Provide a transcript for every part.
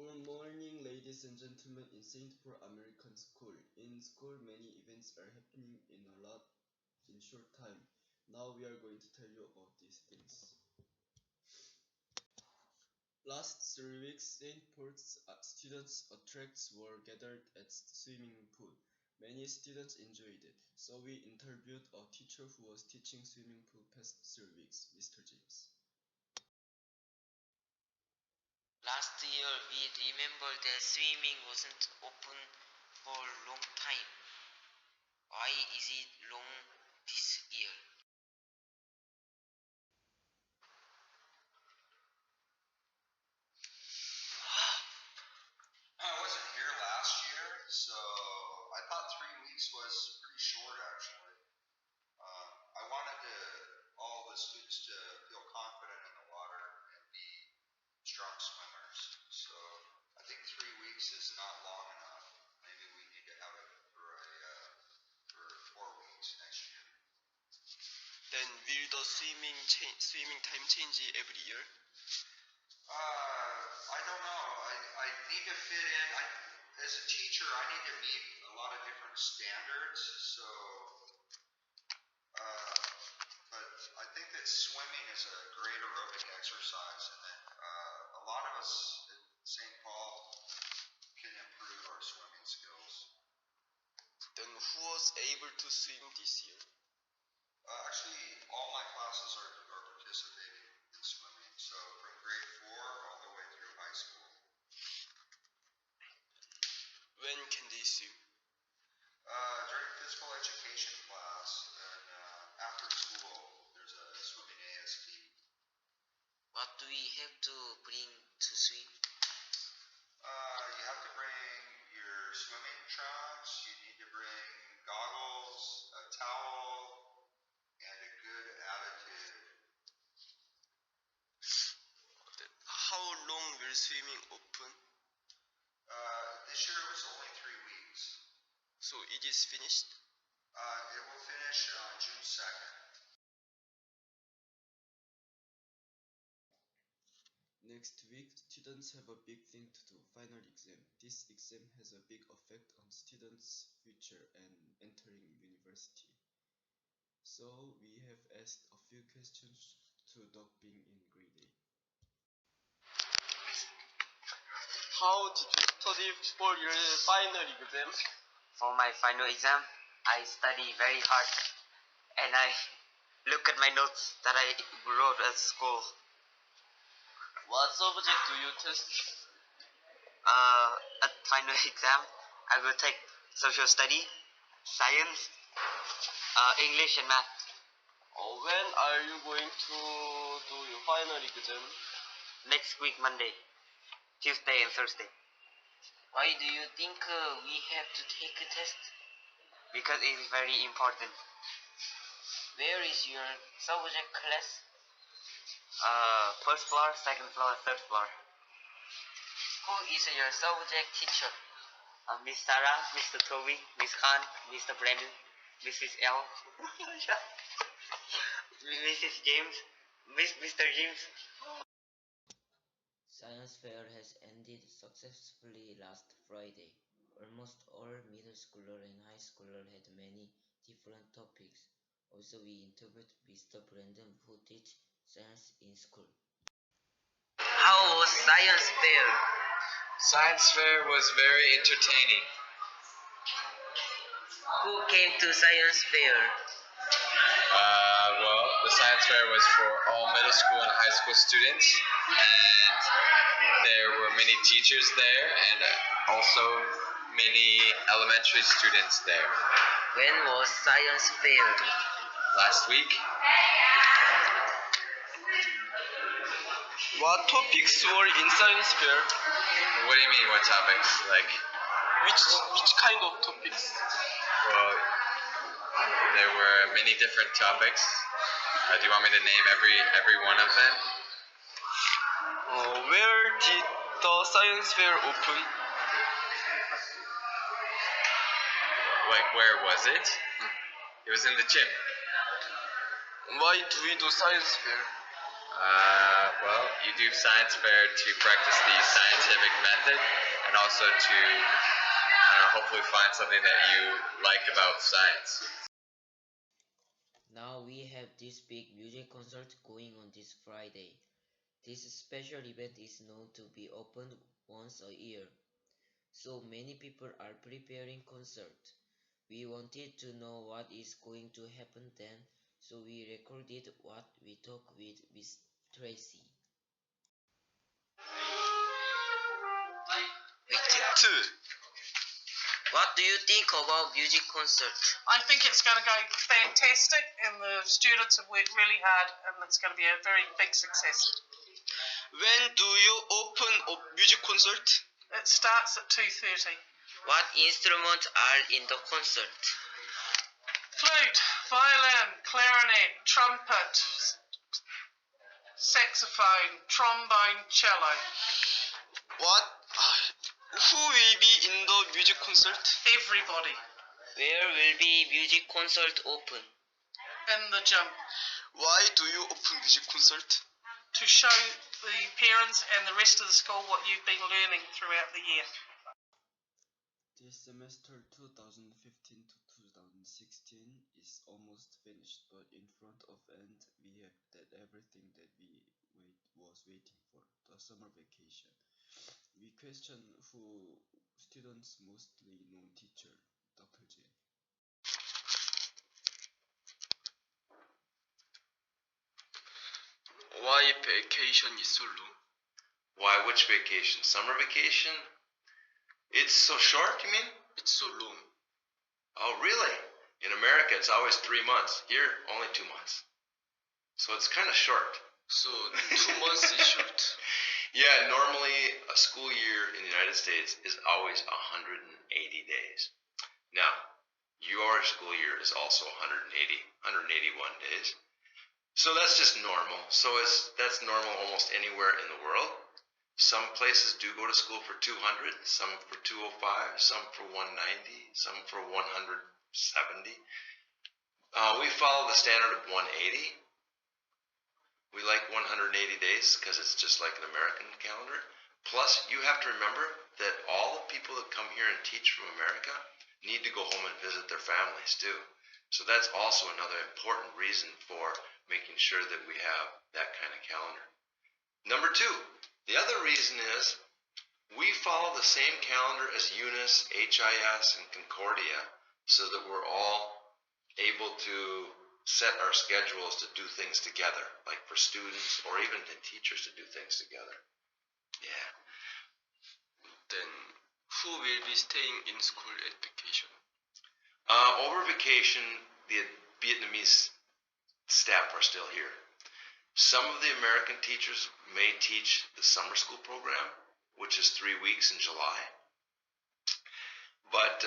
Good morning, ladies and gentlemen, in St. Paul American School. In school, many events are happening in short time. Now we are going to tell you about these things. Last 3 weeks, St. Paul's students' attracts were gathered at the swimming pool. Many students enjoyed it, so we interviewed a teacher who was teaching swimming pool past 3 weeks, Mr. James. Last year, we remember that swimming wasn't open for a long time. Why is it long this year? I wasn't here last year, so I thought 3 weeks was pretty short actually. I wanted all the students to feel confident in the water and be strong swimmers. So I think 3 weeks is not long enough. Maybe we need to have it for 4 weeks next year. Then will the swimming time change every year? I don't know. I need to fit in. As a teacher, I need to meet a lot of different standards. So, but I think that swimming is a great aerobic exercise, and that a lot of us at St. Paul can improve our swimming skills. Then who was able to swim this year? Actually, all my classes are participating in swimming. So from grade 4 all the way through high school. When can they swim? During physical education class and after school, there's a swimming ASP. What do we have to bring to swim? You have to bring your swimming trunks, you need to bring goggles, a towel, and a good attitude. How long will swimming open? This year it was only 3 weeks. So it is finished? It will finish on June 2nd. Next week, students have a big thing to do, final exam. This exam has a big effect on students' future and entering university. So we have asked a few questions to Doc Bing in grade 8. How did you study for your final exam? For my final exam, I study very hard and I look at my notes that I wrote at school. What subject do you test? At final exam, I will take social study, science, English and math. When are you going to do your final exam? Next week, Monday, Tuesday and Thursday. Why do you think we have to take a test? Because it is very important. Where is your subject class? First floor, second floor, third floor. Who is your subject teacher? Miss Sarah, Mr. Toby, Miss Khan, Mr. Brandon, Mrs. L, Mrs. James, Mr. James. Science fair has ended successfully last Friday. Almost all middle schooler and high schooler had many different topics. Also, we interviewed Mr. Brandon who teach science in school. How was science fair? Science fair was very entertaining. Who came to science fair? Well, the science fair was for all middle school and high school students, and there were many teachers there, and also many elementary students there. When was science fair? Last week, What topics were in science fair? what do you mean, what topics? Like, Which kind of topics? well, there were many different topics. Do you want me to name every one of them? Where did the science fair open? Like, where was it? It was in the gym. Why do we do science fair? Well, you do science fair to practice the scientific scientific method, and also to hopefully find something that you like about science. Now we have this big music concert going on this Friday. This special event is known to be opened once a year, so many people are preparing concert. We wanted to know what is going to happen then, so we recorded what we talked with Miss Tracy. Two. What do you think about music concert? I think it's going to go fantastic, and the students have worked really hard, and it's going to be a very big success. When do you open a music concert? It starts at 2:30. What instruments are in the concert? Flute, violin, clarinet, trumpet, saxophone, trombone, cello. What? Who will be in the music concert? Everybody Where will be music concert open? in the gym Why do you open music concert? to show the parents and the rest of the school what you've been learning throughout the year. This semester 2015 to 2016 is almost finished, but in front of end we have that everything that we was waiting for, the summer vacation. We question who students mostly known teacher, Dr. J. Why vacation is so long? Why, which vacation? Summer vacation? It's so short, you mean? It's so long. Oh, really? In America, it's always 3 months. Here, only 2 months. So it's kind of short. So 2 months is short. Yeah, normally a school year in the United States is always 180 days. Now, your school year is also 181 days. So that's just normal. So that's normal almost anywhere in the world. Some places do go to school for 200, some for 205, some for 190, some for 170. We follow the standard of 180. We like 180 days because it's just like an American calendar. Plus, you have to remember that all the people that come here and teach from America need to go home and visit their families too. So that's also another important reason for making sure that we have that kind of calendar. Number two, the other reason is we follow the same calendar as UNIS, HIS, and Concordia so that we're all able to set our schedules to do things together, like for students or even the teachers to do things together. Yeah. Then who will be staying in school at vacation? Over vacation, the Vietnamese staff are still here. Some of the American teachers may teach the summer school program, which is 3 weeks in July. But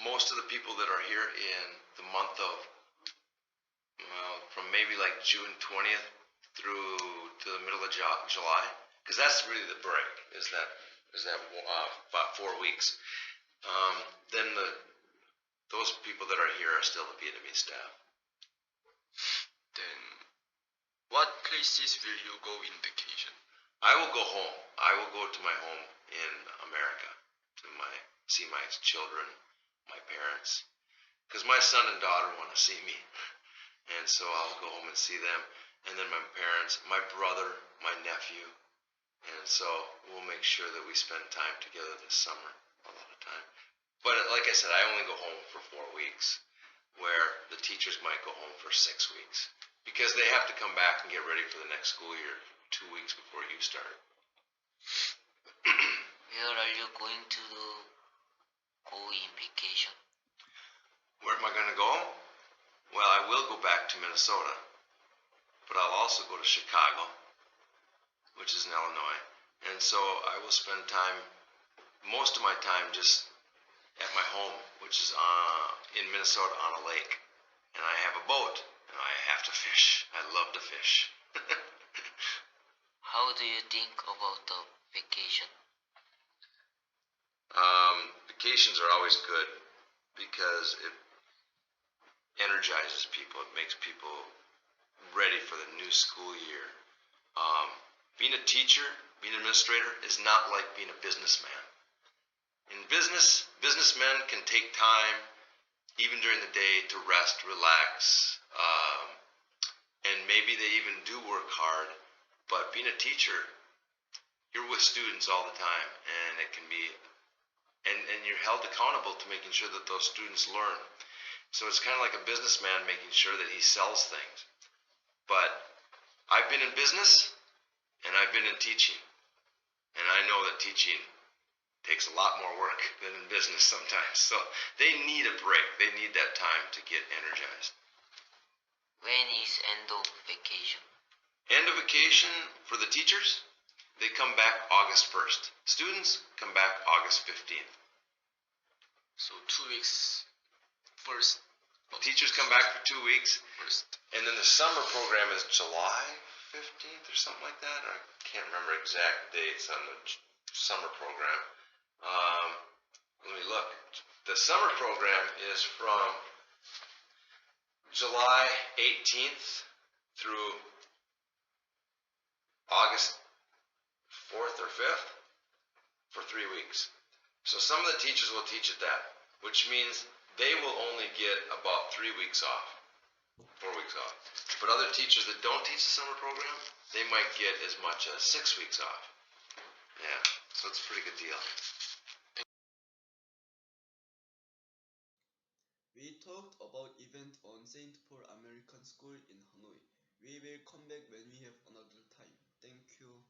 most of the people that are here in the month of, well, from maybe like June 20th through to the middle of July, because that's really the break, is that about 4 weeks. Then those people that are here are still the Vietnamese staff. Then what places will you go in vacation? I will go home. I will go to my home in America to see my children, my parents, because my son and daughter want to see me, and so I'll go home and see them, and then my parents, my brother, my nephew, and so we'll make sure that we spend time together this summer, a lot of time. But like I said, I only go home for 4 weeks, where the teachers might go home for 6 weeks, because they have to come back and get ready for the next school year 2 weeks before you start. Where are you going to go in vacation? Where am I going to go? Well, I will go back to Minnesota, but I'll also go to Chicago, which is in Illinois, and so I will spend most of my time just at my home, which is in Minnesota on a lake, and I have a boat, and I have to fish. I love to fish. How do you think about the vacation? Vacations are always good because it energizes people. It makes people ready for the new school year. Being a teacher being an administrator is not like being a businessman. In business, businessmen can take time, even during the day, to rest, relax, and maybe they even do work hard. But being a teacher, you're with students all the time, and it can be, and you're held accountable to making sure that those students learn. So it's kind of like a businessman making sure that he sells things. But I've been in business, and I've been in teaching. And I know that teaching takes a lot more work than in business sometimes. So they need a break. They need that time to get energized. When is end of vacation? End of vacation for the teachers, they come back August 1st. Students come back August 15th. So 2 weeks first. Teachers come back for 2 weeks. First. And then the summer program is July 15th or something like that. I can't remember exact dates on the summer program. Let me look. The summer program is from July 18th through August 4th or 5th for 3 weeks. So some of the teachers will teach at that, which means they will only get about 3 weeks off, 4 weeks off. But other teachers that don't teach the summer program, they might get as much as 6 weeks off. Yeah, so it's a pretty good deal. We talked about event on St. Paul American School in Hanoi. We will come back when we have another time. Thank you.